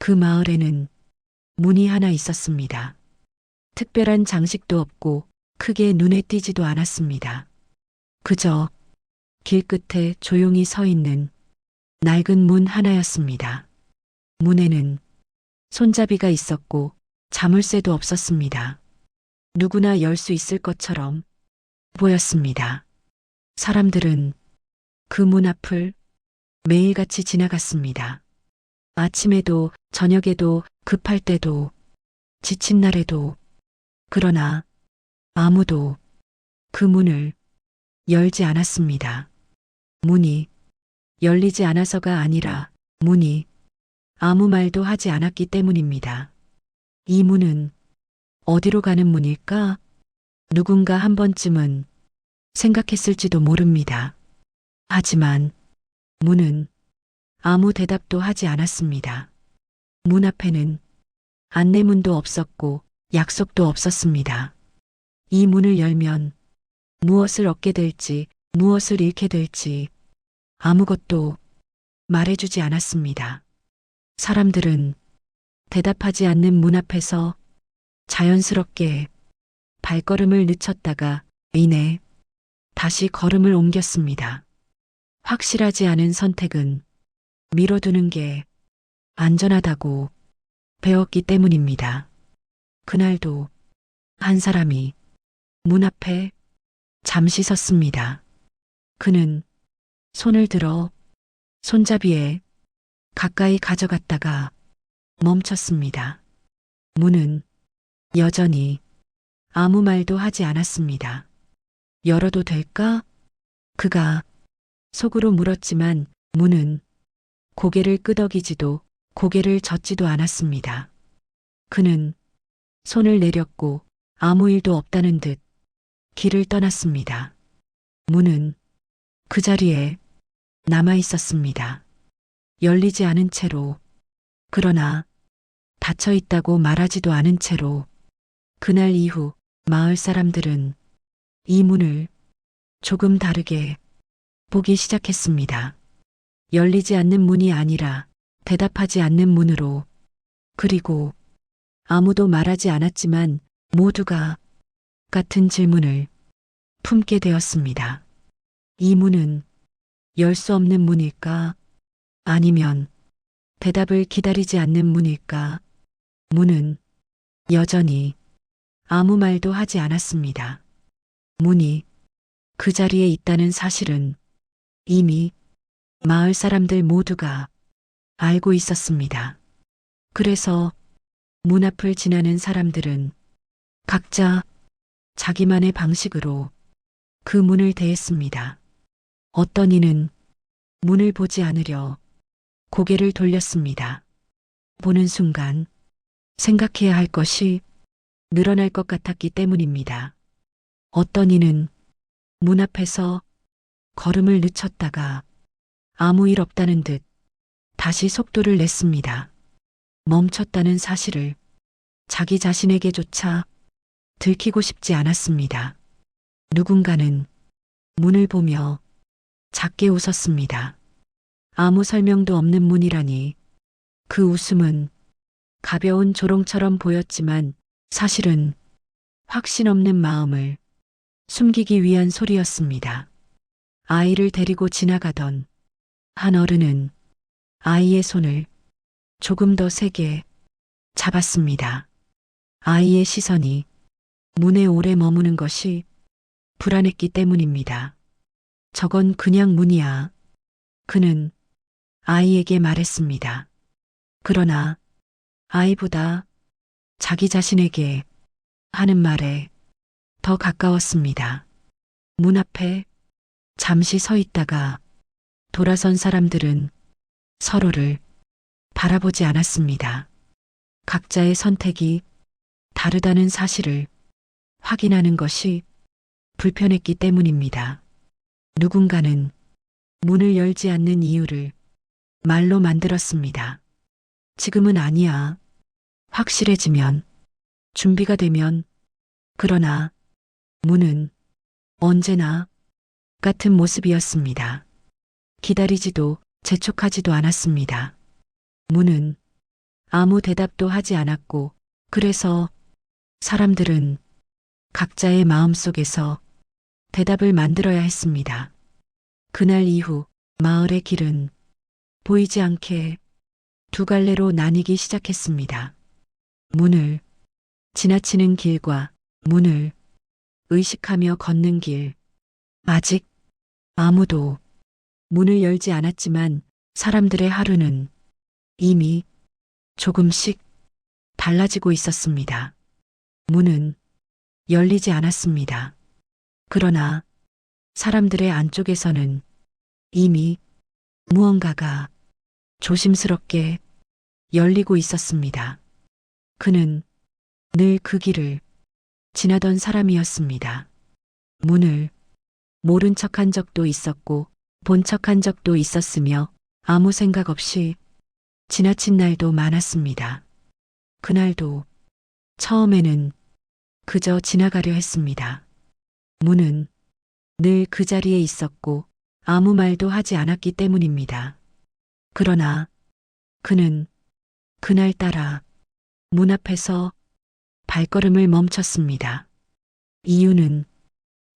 그 마을에는 문이 하나 있었습니다. 특별한 장식도 없고 크게 눈에 띄지도 않았습니다. 그저 길 끝에 조용히 서 있는 낡은 문 하나였습니다. 문에는 손잡이가 있었고 자물쇠도 없었습니다. 누구나 열 수 있을 것처럼 보였습니다. 사람들은 그 문 앞을 매일같이 지나갔습니다. 아침에도 저녁에도 급할 때도 지친 날에도. 그러나 아무도 그 문을 열지 않았습니다. 문이 열리지 않아서가 아니라 문이 아무 말도 하지 않았기 때문입니다. 이 문은 어디로 가는 문일까? 누군가 한 번쯤은 생각했을지도 모릅니다. 하지만 문은 아무 대답도 하지 않았습니다. 문 앞에는 안내문도 없었고 약속도 없었습니다. 이 문을 열면 무엇을 얻게 될지, 무엇을 잃게 될지 아무것도 말해주지 않았습니다. 사람들은 대답하지 않는 문 앞에서 자연스럽게 발걸음을 늦췄다가 이내 다시 걸음을 옮겼습니다. 확실하지 않은 선택은 미뤄두는 게 안전하다고 배웠기 때문입니다. 그날도 한 사람이 문 앞에 잠시 섰습니다. 그는 손을 들어 손잡이에 가까이 가져갔다가 멈췄습니다. 문은 여전히 아무 말도 하지 않았습니다. 열어도 될까? 그가 속으로 물었지만 문은 고개를 끄덕이지도 고개를 젓지도 않았습니다. 그는 손을 내렸고 아무 일도 없다는 듯 길을 떠났습니다. 문은 그 자리에 남아 있었습니다. 열리지 않은 채로, 그러나 닫혀 있다고 말하지도 않은 채로. 그날 이후 마을 사람들은 이 문을 조금 다르게 보기 시작했습니다. 열리지 않는 문이 아니라 대답하지 않는 문으로. 그리고 아무도 말하지 않았지만 모두가 같은 질문을 품게 되었습니다. 이 문은 열 수 없는 문일까? 아니면 대답을 기다리지 않는 문일까? 문은 여전히 아무 말도 하지 않았습니다. 문이 그 자리에 있다는 사실은 이미 마을 사람들 모두가 알고 있었습니다. 그래서 문 앞을 지나는 사람들은 각자 자기만의 방식으로 그 문을 대했습니다. 어떤 이는 문을 보지 않으려 고개를 돌렸습니다. 보는 순간 생각해야 할 것이 늘어날 것 같았기 때문입니다. 어떤 이는 문 앞에서 걸음을 늦췄다가 아무 일 없다는 듯 다시 속도를 냈습니다. 멈췄다는 사실을 자기 자신에게조차 들키고 싶지 않았습니다. 누군가는 문을 보며 작게 웃었습니다. 아무 설명도 없는 문이라니. 그 웃음은 가벼운 조롱처럼 보였지만 사실은 확신 없는 마음을 숨기기 위한 소리였습니다. 아이를 데리고 지나가던 한 어른은 아이의 손을 조금 더 세게 잡았습니다. 아이의 시선이 문에 오래 머무는 것이 불안했기 때문입니다. 저건 그냥 문이야. 그는 아이에게 말했습니다. 그러나 아이보다 자기 자신에게 하는 말에 더 가까웠습니다. 문 앞에 잠시 서 있다가 돌아선 사람들은 서로를 바라보지 않았습니다. 각자의 선택이 다르다는 사실을 확인하는 것이 불편했기 때문입니다. 누군가는 문을 열지 않는 이유를 말로 만들었습니다. 지금은 아니야. 확실해지면, 준비가 되면. 그러나 문은 언제나 같은 모습이었습니다. 기다리지도 재촉하지도 않았습니다. 문은 아무 대답도 하지 않았고, 그래서 사람들은 각자의 마음속에서 대답을 만들어야 했습니다. 그날 이후 마을의 길은 보이지 않게 두 갈래로 나뉘기 시작했습니다. 문을 지나치는 길과 문을 의식하며 걷는 길. 아직 아무도 문을 열지 않았지만 사람들의 하루는 이미 조금씩 달라지고 있었습니다. 문은 열리지 않았습니다. 그러나 사람들의 안쪽에서는 이미 무언가가 조심스럽게 열리고 있었습니다. 그는 늘 그 길을 지나던 사람이었습니다. 문을 모른 척한 적도 있었고 본 척한 적도 있었으며 아무 생각 없이 지나친 날도 많았습니다. 그날도 처음에는 그저 지나가려 했습니다. 문은 늘 그 자리에 있었고 아무 말도 하지 않았기 때문입니다. 그러나 그는 그날따라 문 앞에서 발걸음을 멈췄습니다. 이유는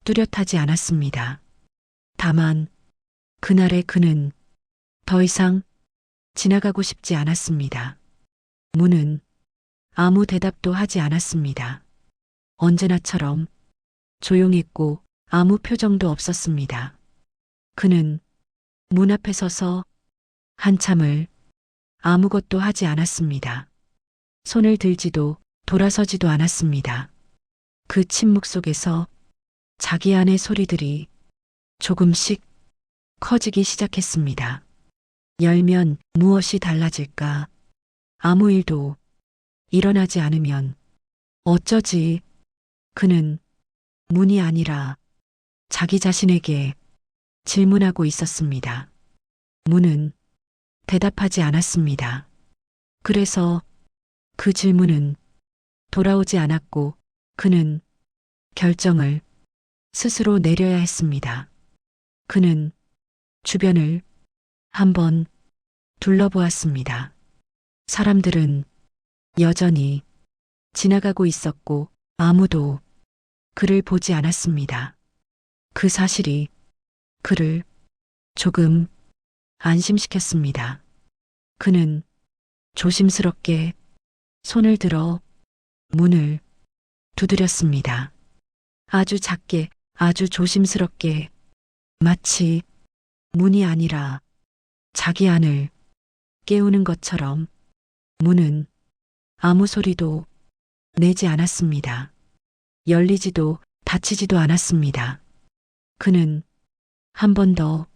뚜렷하지 않았습니다. 다만 그날의 그는 더 이상 지나가고 싶지 않았습니다. 문은 아무 대답도 하지 않았습니다. 언제나처럼 조용했고 아무 표정도 없었습니다. 그는 문 앞에 서서 한참을 아무것도 하지 않았습니다. 손을 들지도 돌아서지도 않았습니다. 그 침묵 속에서 자기 안의 소리들이 조금씩 커지기 시작했습니다. 열면 무엇이 달라질까? 아무 일도 일어나지 않으면 어쩌지? 그는 문이 아니라 자기 자신에게 질문하고 있었습니다. 문은 대답하지 않았습니다. 그래서 그 질문은 돌아오지 않았고 그는 결정을 스스로 내려야 했습니다. 그는 주변을 한번 둘러보았습니다. 사람들은 여전히 지나가고 있었고 아무도 그를 보지 않았습니다. 그 사실이 그를 조금 안심시켰습니다. 그는 조심스럽게 손을 들어 문을 두드렸습니다. 아주 작게, 아주 조심스럽게, 마치 문이 아니라 자기 안을 깨우는 것처럼. 문은 아무 소리도 내지 않았습니다. 열리지도 닫히지도 않았습니다. 그는 한 번 더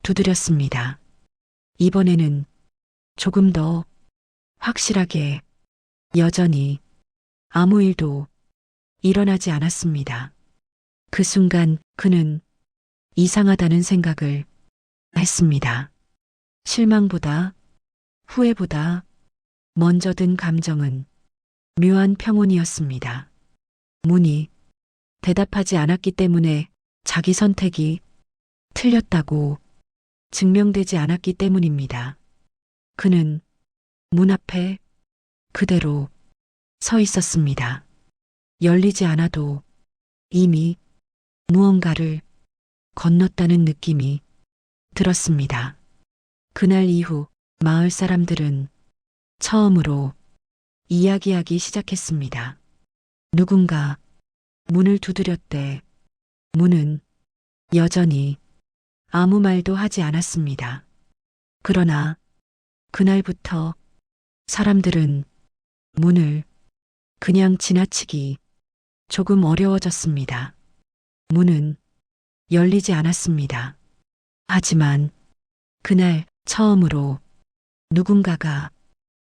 두드렸습니다. 이번에는 조금 더 확실하게. 여전히 아무 일도 일어나지 않았습니다. 그 순간 그는 이상하다는 생각을 했습니다. 실망보다 후회보다 먼저 든 감정은 묘한 평온이었습니다. 문이 대답하지 않았기 때문에 자기 선택이 틀렸다고 증명되지 않았기 때문입니다. 그는 문 앞에 그대로 서 있었습니다. 열리지 않아도 이미 무언가를 건넜다는 느낌이 들었습니다. 그날 이후 마을 사람들은 처음으로 이야기하기 시작했습니다. 누군가 문을 두드렸대. 문은 여전히 아무 말도 하지 않았습니다. 그러나 그날부터 사람들은 문을 그냥 지나치기 조금 어려워졌습니다. 문은 열리지 않았습니다. 하지만 그날 처음으로 누군가가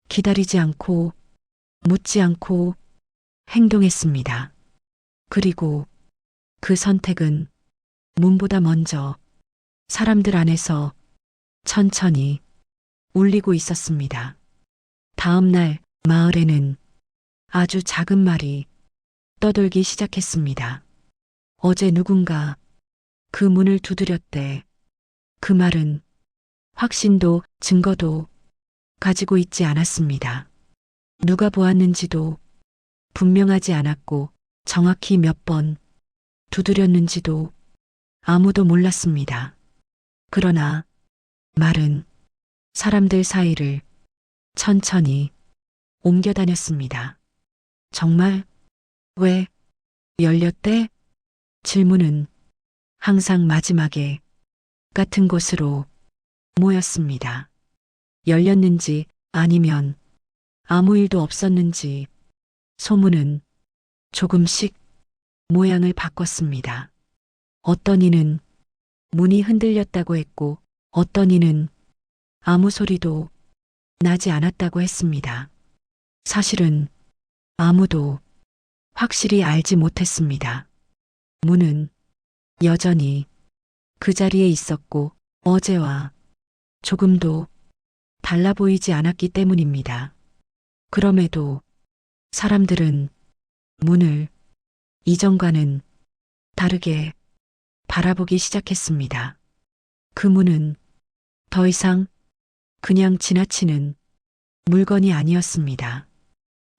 기다리지 않고 묻지 않고 행동했습니다. 그리고 그 선택은 문보다 먼저 사람들 안에서 천천히 울리고 있었습니다. 다음 날 마을에는 아주 작은 말이 떠돌기 시작했습니다. 어제 누군가 그 문을 두드렸대. 그 말은 확신도 증거도 가지고 있지 않았습니다. 누가 보았는지도 분명하지 않았고 정확히 몇 번 두드렸는지도 아무도 몰랐습니다. 그러나 말은 사람들 사이를 천천히 옮겨 다녔습니다. 정말? 왜? 열렸대? 질문은 항상 마지막에 같은 곳으로 모였습니다. 열렸는지 아니면 아무 일도 없었는지 소문은 조금씩 모양을 바꿨습니다. 어떤 이는 문이 흔들렸다고 했고 어떤 이는 아무 소리도 나지 않았다고 했습니다. 사실은 아무도 확실히 알지 못했습니다. 문은 여전히 그 자리에 있었고 어제와 조금도 달라 보이지 않았기 때문입니다. 그럼에도 사람들은 문을 이전과는 다르게 바라보기 시작했습니다. 그 문은 더 이상 그냥 지나치는 물건이 아니었습니다.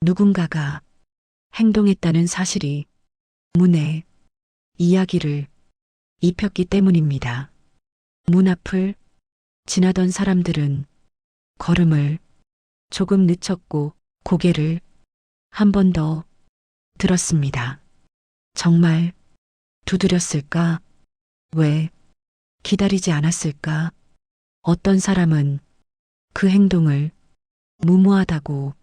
누군가가 행동했다는 사실이 문에 이야기를 입혔기 때문입니다. 문 앞을 지나던 사람들은 걸음을 조금 늦췄고 고개를 한 번 더 들었습니다. 정말 두드렸을까? 왜 기다리지 않았을까? 어떤 사람은 그 행동을 무모하다고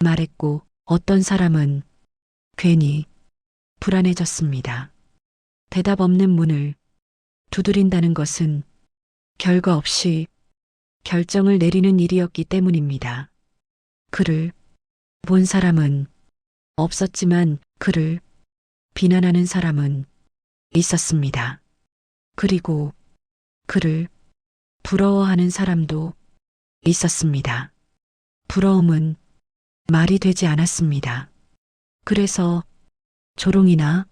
말했고 어떤 사람은 괜히 불안해졌습니다. 대답 없는 문을 두드린다는 것은 결과 없이 결정을 내리는 일이었기 때문입니다. 그를 본 사람은 없었지만 그를 비난하는 사람은 있었습니다. 그리고 그를 부러워하는 사람도 있었습니다. 부러움은 말이 되지 않았습니다. 그래서 조롱이나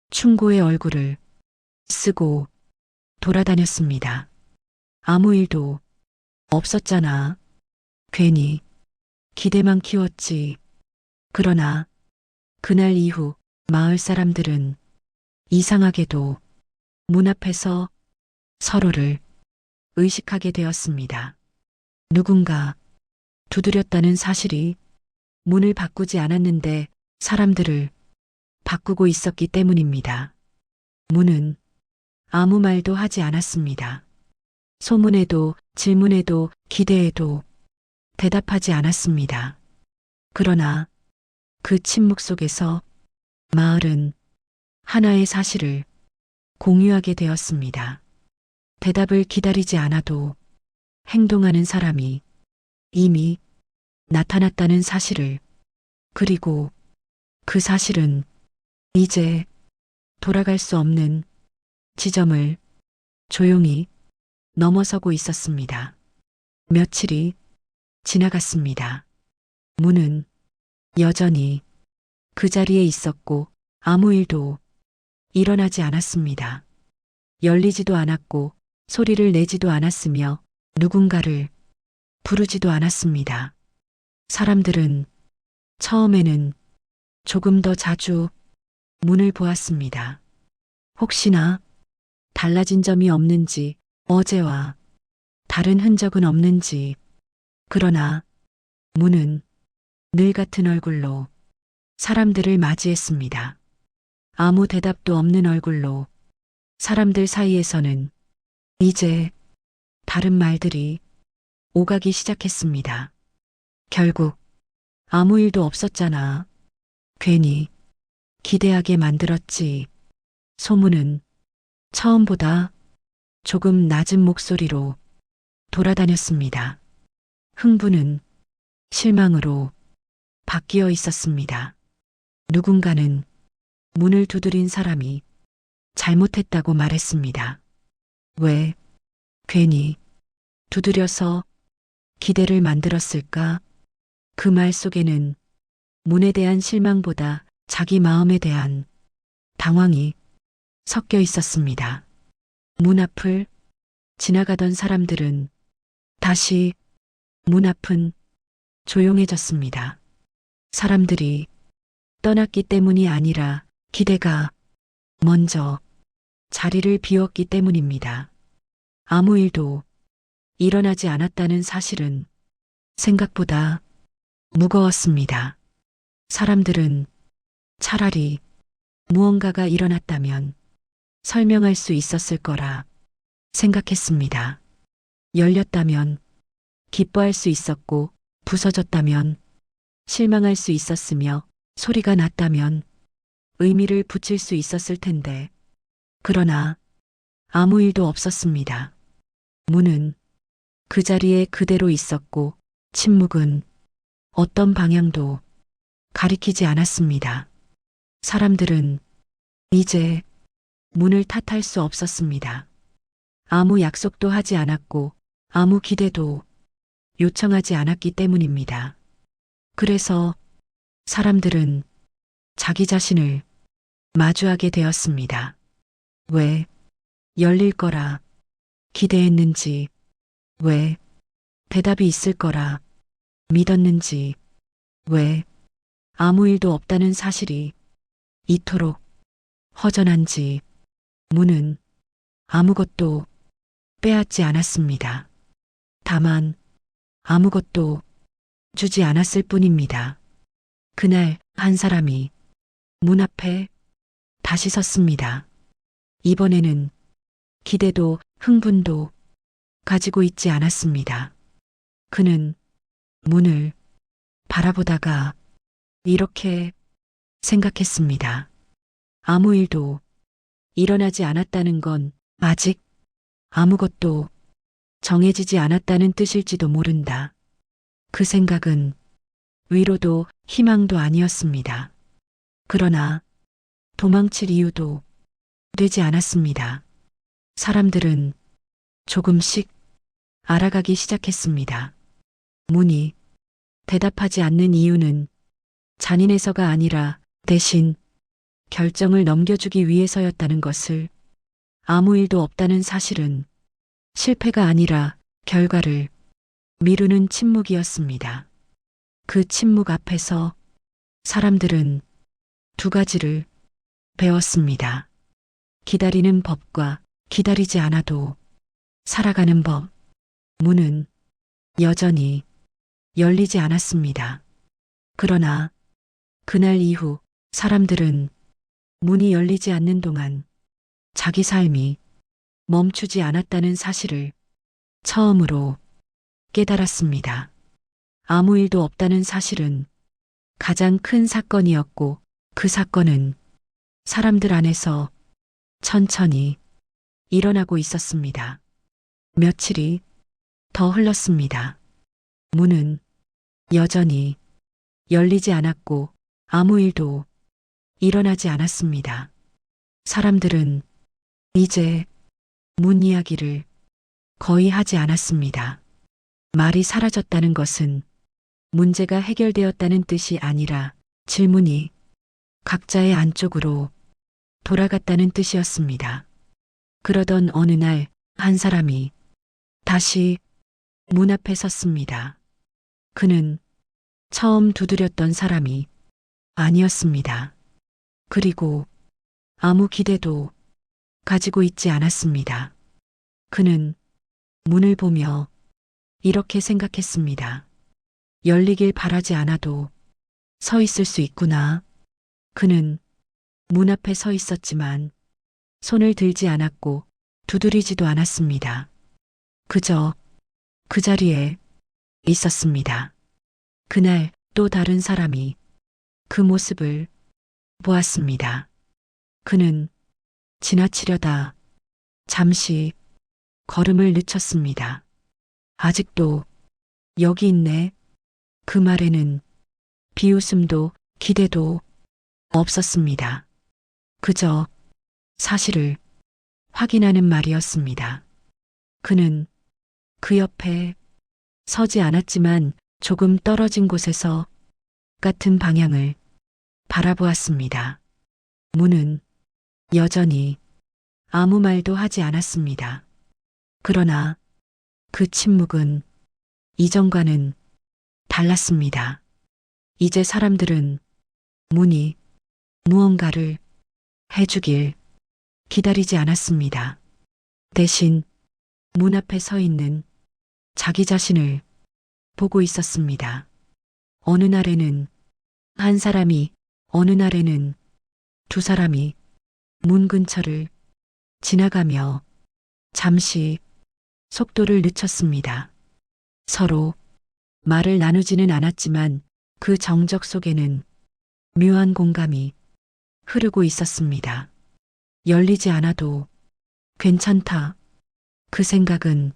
충고의 얼굴을 쓰고 돌아다녔습니다. 아무 일도 없었잖아. 괜히 기대만 키웠지. 그러나 그날 이후 마을 사람들은 이상하게도 문 앞에서 서로를 의식하게 되었습니다. 누군가 두드렸다는 사실이 문을 바꾸지 않았는데 사람들을 바꾸고 있었기 때문입니다. 문은 아무 말도 하지 않았습니다. 소문에도 질문에도 기대에도 대답하지 않았습니다. 그러나 그 침묵 속에서 마을은 하나의 사실을 공유하게 되었습니다. 대답을 기다리지 않아도 행동하는 사람이 이미 나타났다는 사실을. 그리고 그 사실은 이제 돌아갈 수 없는 지점을 조용히 넘어서고 있었습니다. 며칠이 지나갔습니다. 문은 여전히 그 자리에 있었고 아무 일도 일어나지 않았습니다. 열리지도 않았고 소리를 내지도 않았으며 누군가를 부르지도 않았습니다. 사람들은 처음에는 조금 더 자주 문을 보았습니다. 혹시나 달라진 점이 없는지, 어제와 다른 흔적은 없는지. 그러나 문은 늘 같은 얼굴로 사람들을 맞이했습니다. 아무 대답도 없는 얼굴로. 사람들 사이에서는 이제 다른 말들이 오가기 시작했습니다. 결국 아무 일도 없었잖아. 괜히 기대하게 만들었지. 소문은 처음보다 조금 낮은 목소리로 돌아다녔습니다. 흥분은 실망으로 바뀌어 있었습니다. 누군가는 문을 두드린 사람이 잘못했다고 말했습니다. 왜 괜히 두드려서 기대를 만들었을까? 그 말 속에는 문에 대한 실망보다 자기 마음에 대한 당황이 섞여 있었습니다. 문 앞을 지나가던 사람들은 다시 문 앞은 조용해졌습니다. 사람들이 떠났기 때문이 아니라 기대가 먼저 자리를 비웠기 때문입니다. 아무 일도 일어나지 않았다는 사실은 생각보다 무거웠습니다. 사람들은 차라리 무언가가 일어났다면 설명할 수 있었을 거라 생각했습니다. 열렸다면 기뻐할 수 있었고 부서졌다면 실망할 수 있었으며 소리가 났다면 의미를 붙일 수 있었을 텐데 그러나 아무 일도 없었습니다. 문은 그 자리에 그대로 있었고 침묵은 어떤 방향도 가리키지 않았습니다. 사람들은 이제 문을 탓할 수 없었습니다. 아무 약속도 하지 않았고 아무 기대도 요청하지 않았기 때문입니다. 그래서 사람들은 자기 자신을 마주하게 되었습니다. 왜 열릴 거라 기대했는지, 왜 대답이 있을 거라 믿었는지, 왜 아무 일도 없다는 사실이 이토록 허전한지 문은 아무것도 빼앗지 않았습니다. 다만 아무것도 주지 않았을 뿐입니다. 그날 한 사람이 문 앞에 다시 섰습니다. 이번에는 기대도 흥분도 가지고 있지 않았습니다. 그는 문을 바라보다가 이렇게 생각했습니다. 아무 일도 일어나지 않았다는 건 아직 아무것도 정해지지 않았다는 뜻일지도 모른다. 그 생각은 위로도 희망도 아니었습니다. 그러나 도망칠 이유도 되지 않았습니다. 사람들은 조금씩 알아가기 시작했습니다. 문이 대답하지 않는 이유는 잔인해서가 아니라 대신 결정을 넘겨주기 위해서였다는 것을, 아무 일도 없다는 사실은 실패가 아니라 결과를 미루는 침묵이었습니다. 그 침묵 앞에서 사람들은 두 가지를 배웠습니다. 기다리는 법과 기다리지 않아도 살아가는 법. 문은 여전히 열리지 않았습니다. 그러나 그날 이후 사람들은 문이 열리지 않는 동안 자기 삶이 멈추지 않았다는 사실을 처음으로 깨달았습니다. 아무 일도 없다는 사실은 가장 큰 사건이었고 그 사건은 사람들 안에서 천천히 일어나고 있었습니다. 며칠이 더 흘렀습니다. 문은 여전히 열리지 않았고 아무 일도 일어나지 않았습니다. 사람들은 이제 문 이야기를 거의 하지 않았습니다. 말이 사라졌다는 것은 문제가 해결되었다는 뜻이 아니라 질문이 각자의 안쪽으로 돌아갔다는 뜻이었습니다. 그러던 어느 날 한 사람이 다시 문 앞에 섰습니다. 그는 처음 두드렸던 사람이 아니었습니다. 그리고 아무 기대도 가지고 있지 않았습니다. 그는 문을 보며 이렇게 생각했습니다. 열리길 바라지 않아도 서 있을 수 있구나. 그는 문 앞에 서 있었지만 손을 들지 않았고 두드리지도 않았습니다. 그저 그 자리에 있었습니다. 그날 또 다른 사람이 그 모습을 보았습니다. 그는 지나치려다 잠시 걸음을 늦췄습니다. 아직도 여기 있네. 그 말에는 비웃음도 기대도 없었습니다. 그저 사실을 확인하는 말이었습니다. 그는 그 옆에 서지 않았지만 조금 떨어진 곳에서 같은 방향을 바라보았습니다. 문은 여전히 아무 말도 하지 않았습니다. 그러나 그 침묵은 이전과는 달랐습니다. 이제 사람들은 문이 무언가를 해주길 기다리지 않았습니다. 대신 문 앞에 서 있는 자기 자신을 보고 있었습니다. 어느 날에는 한 사람이, 어느 날에는 두 사람이 문 근처를 지나가며 잠시 속도를 늦췄습니다. 서로 말을 나누지는 않았지만 그 정적 속에는 묘한 공감이 흐르고 있었습니다. 열리지 않아도 괜찮다. 그 생각은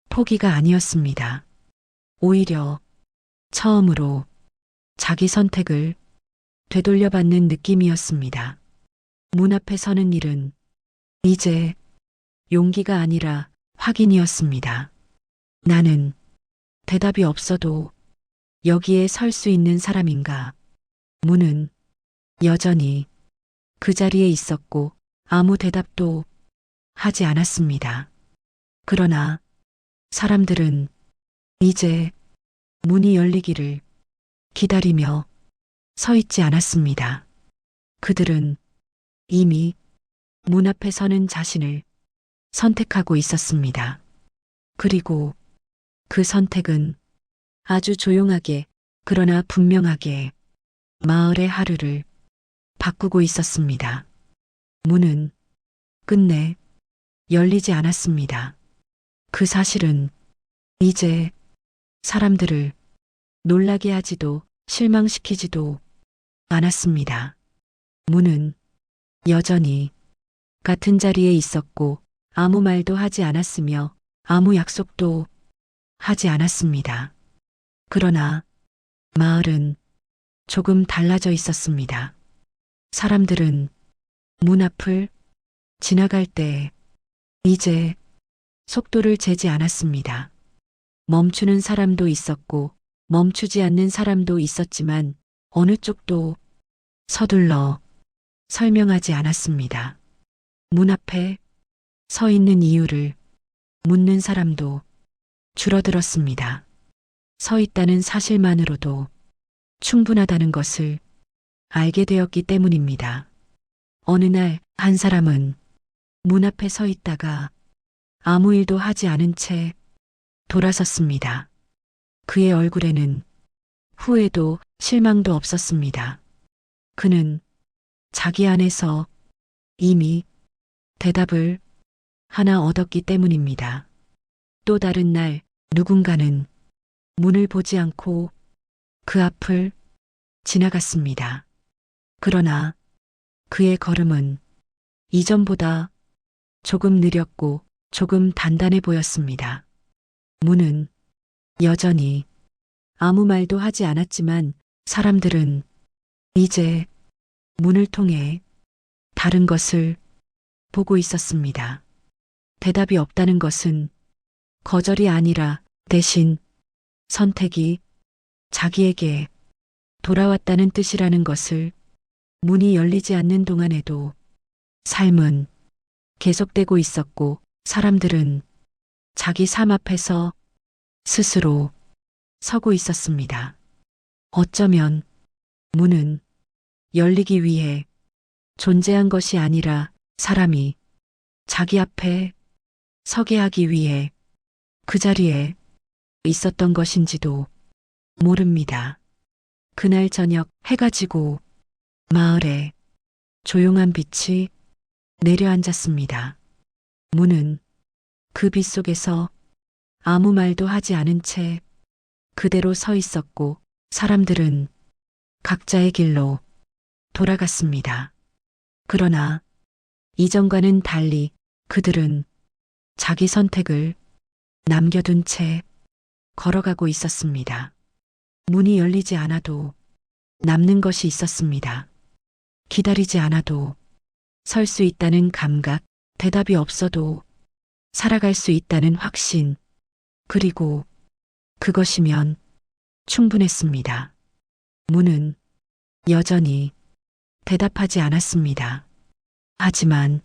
포기가 아니었습니다. 오히려 처음으로 자기 선택을 되돌려받는 느낌이었습니다. 문 앞에 서는 일은 이제 용기가 아니라 확인이었습니다. 나는 대답이 없어도 여기에 설 수 있는 사람인가? 문은 여전히 그 자리에 있었고 아무 대답도 하지 않았습니다. 그러나 사람들은 이제 문이 열리기를 기다리며 서 있지 않았습니다. 그들은 이미 문 앞에 서는 자신을 선택하고 있었습니다. 그리고 그 선택은 아주 조용하게 그러나 분명하게 마을의 하루를 바꾸고 있었습니다. 문은 끝내 열리지 않았습니다. 그 사실은 이제 사람들을 놀라게 하지도 실망시키지도 않았습니다. 문은 여전히 같은 자리에 있었고 아무 말도 하지 않았으며 아무 약속도 하지 않았습니다. 그러나 마을은 조금 달라져 있었습니다. 사람들은 문 앞을 지나갈 때 이제 속도를 재지 않았습니다. 멈추는 사람도 있었고 멈추지 않는 사람도 있었지만 어느 쪽도 서둘러 설명하지 않았습니다. 문 앞에 서 있는 이유를 묻는 사람도 줄어들었습니다. 서 있다는 사실만으로도 충분하다는 것을 알게 되었기 때문입니다. 어느 날 한 사람은 문 앞에 서 있다가 아무 일도 하지 않은 채 돌아섰습니다. 그의 얼굴에는 후회도 실망도 없었습니다. 그는 자기 안에서 이미 대답을 하나 얻었기 때문입니다. 또 다른 날 누군가는 문을 보지 않고 그 앞을 지나갔습니다. 그러나 그의 걸음은 이전보다 조금 느렸고 조금 단단해 보였습니다. 문은 여전히 아무 말도 하지 않았지만 사람들은 이제 문을 통해 다른 것을 보고 있었습니다. 대답이 없다는 것은 거절이 아니라 대신 선택이 자기에게 돌아왔다는 뜻이라는 것을 문이 열리지 않는 동안에도 삶은 계속되고 있었고 사람들은 자기 삶 앞에서 스스로 서고 있었습니다. 어쩌면 문은 열리기 위해 존재한 것이 아니라 사람이 자기 앞에 서게 하기 위해 그 자리에 있었던 것인지도 모릅니다. 그날 저녁 해가 지고 마을에 조용한 빛이 내려앉았습니다. 문은 그 빛 속에서 아무 말도 하지 않은 채 그대로 서 있었고 사람들은 각자의 길로 돌아갔습니다. 그러나 이전과는 달리 그들은 자기 선택을 남겨둔 채 걸어가고 있었습니다. 문이 열리지 않아도 남는 것이 있었습니다. 기다리지 않아도 설 수 있다는 감각, 대답이 없어도 살아갈 수 있다는 확신, 그리고 그것이면 충분했습니다. 문은 여전히 대답하지 않았습니다. 하지만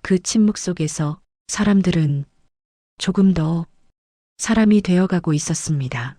그 침묵 속에서 사람들은 조금 더 사람이 되어가고 있었습니다.